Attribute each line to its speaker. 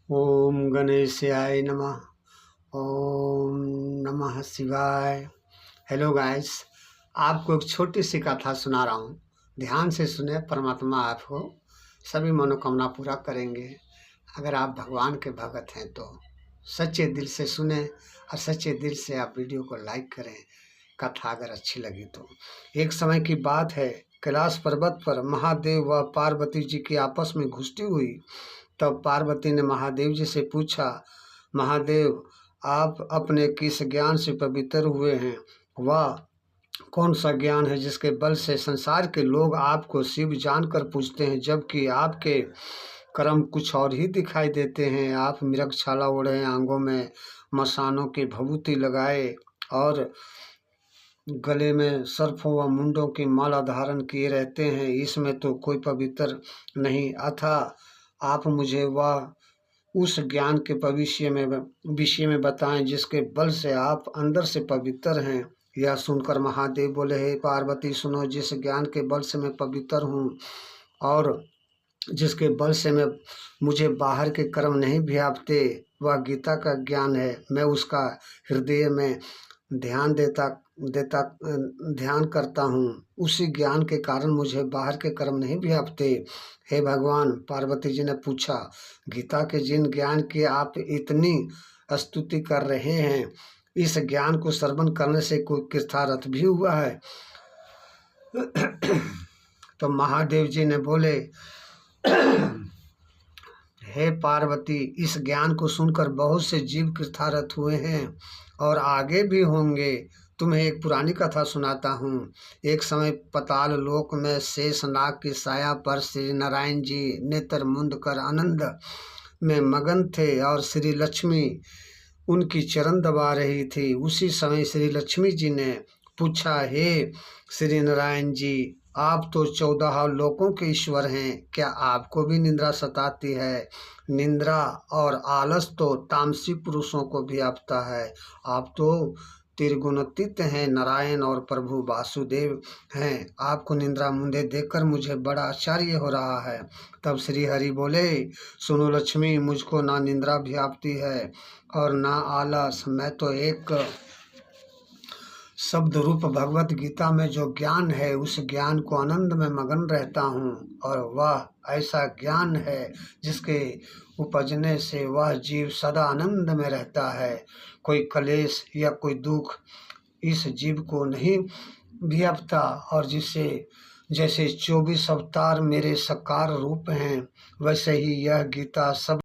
Speaker 1: ओम गणेशाय नमः। ओम नमः शिवाय। हेलो गाइस, आपको एक छोटी सी कथा सुना रहा हूँ। ध्यान से सुने, परमात्मा आपको सभी मनोकामना पूरा करेंगे। अगर आप भगवान के भगत हैं तो सच्चे दिल से सुने और सच्चे दिल से आप वीडियो को लाइक करें। कथा अगर अच्छी लगी तो। एक समय की बात है, कैलाश पर्वत पर महादेव व पार्वती जी की आपस में घुसती हुई। तब पार्वती ने महादेव जी से पूछा, महादेव, आप अपने किस ज्ञान से पवित्र हुए हैं? वह कौन सा ज्ञान है जिसके बल से संसार के लोग आपको शिव जानकर पूजते हैं, जबकि आपके कर्म कुछ और ही दिखाई देते हैं? आप मृगछाला ओढ़े, आंगों में मसानों की भभूति लगाए और गले में सर्पों व मुंडों की माला धारण किए रहते हैं। इसमें तो कोई पवित्र नहीं। अतः आप मुझे वह उस ज्ञान के विषय में बताएं जिसके बल से आप अंदर से पवित्र हैं। यह सुनकर महादेव बोले, हे पार्वती सुनो, जिस ज्ञान के बल से मैं पवित्र हूँ और जिसके बल से मुझे बाहर के कर्म नहीं व्यापते, वह गीता का ज्ञान है। मैं उसका हृदय में ध्यान ध्यान करता हूँ। उसी ज्ञान के कारण मुझे बाहर के कर्म नहीं व्यापते। हे भगवान, पार्वती जी ने पूछा, गीता के जिन ज्ञान की आप इतनी स्तुति कर रहे हैं, इस ज्ञान को श्रवण करने से कोई कृतार्थ भी हुआ है? तो महादेव जी ने बोले, हे पार्वती, इस ज्ञान को सुनकर बहुत से जीव कृतार्थ हुए हैं और आगे भी होंगे। तुम्हें एक पुरानी कथा सुनाता हूँ। एक समय पाताल लोक में शेषनाग की साया पर श्री नारायण जी नेत्र मुंद कर आनंद में मगन थे और श्री लक्ष्मी उनकी चरण दबा रही थी। उसी समय श्री लक्ष्मी जी ने पूछा, हे श्री नारायण जी, आप तो 14 लोकों के ईश्वर हैं, क्या आपको भी निंद्रा सताती है? निंद्रा और आलस तो तामसी पुरुषों को भी आता है। आप तो त्रिगुणातीत हैं, नारायण और प्रभु वासुदेव हैं। आपको निंद्रा मुंदे देखकर मुझे बड़ा आश्चर्य हो रहा है। तब श्री हरि बोले, सुनो लक्ष्मी, मुझको ना निंद्रा व्यापती है और ना आलस। मैं तो एक शब्द रूप भगवत गीता में जो ज्ञान है, उस ज्ञान को आनंद में मगन रहता हूँ। और वह ऐसा ज्ञान है जिसके उपजने से वह जीव सदा आनंद में रहता है। कोई क्लेश या कोई दुख इस जीव को नहीं व्यापता। और जैसे 24 अवतार मेरे साकार रूप हैं, वैसे ही यह गीता सब